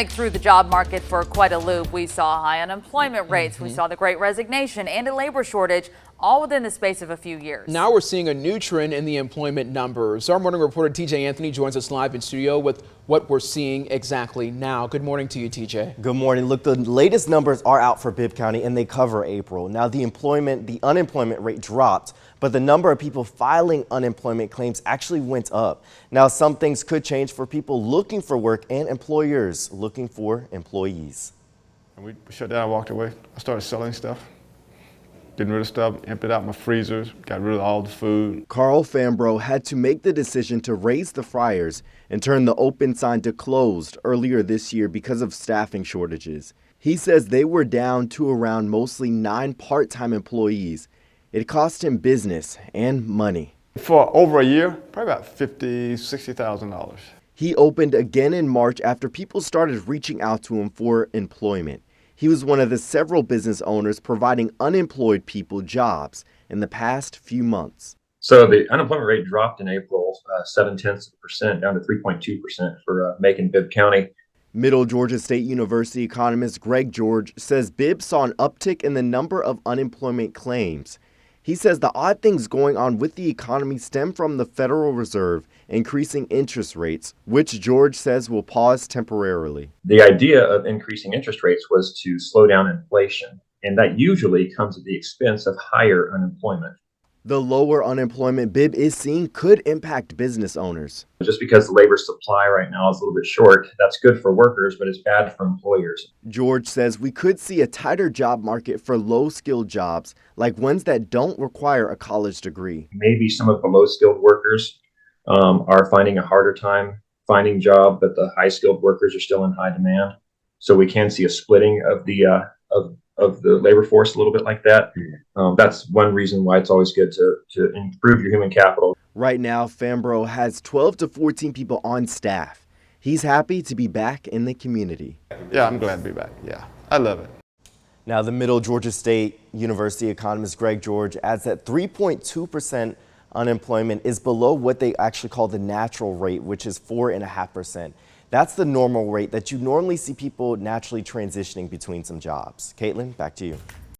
Through the job market for quite a loop. We saw high unemployment rates, we saw the great resignation and a labor shortage, all within the space of a few years. Now we're seeing a new trend in the employment numbers. Our morning reporter TJ Anthony joins us live in studio with what we're seeing exactly now. Good morning to you, TJ. Good morning. Look, the latest numbers are out for Bibb County and they cover April. Now the unemployment rate dropped, but the number of people filing unemployment claims actually went up. Now some things could change for people looking for work and employers looking for employees. And we shut down, I walked away. I started selling stuff. Getting rid of stuff, emptied out my freezers, got rid of all the food. Carl Fambro had to make the decision to raise the fryers and turn the open sign to closed earlier this year because of staffing shortages. He says they were down to around mostly 9 part-time employees. It cost him business and money. For over a year, probably about $50,000, $60,000. He opened again in March after people started reaching out to him for employment. He was one of the several business owners providing unemployed people jobs in the past few months. So the unemployment rate dropped in April 0.7% down to 3.2% for Macon and Bibb County. Middle Georgia State University economist Greg George says Bibb saw an uptick in the number of unemployment claims. He says the odd things going on with the economy stem from the Federal Reserve increasing interest rates, which George says will pause temporarily. The idea of increasing interest rates was to slow down inflation, and that usually comes at the expense of higher unemployment. The lower unemployment Bibb is seeing could impact business owners. Just because the labor supply right now is a little bit short, that's good for workers, but it's bad for employers. George says we could see a tighter job market for low-skilled jobs, like ones that don't require a college degree. Maybe some of the low-skilled workers are finding a harder time finding a job, but the high-skilled workers are still in high demand. So we can see a splitting of the labor force a little bit like that. That's one reason why it's always good to improve your human capital. Right now, Fambro has 12 to 14 people on staff. He's happy to be back in the community. Yeah, I'm glad to be back. Yeah, I love it. Now, the Middle Georgia State University economist Greg George adds that 3.2% unemployment is below what they actually call the natural rate, which is 4.5%. That's the normal rate that you normally see people naturally transitioning between some jobs. Caitlin, back to you.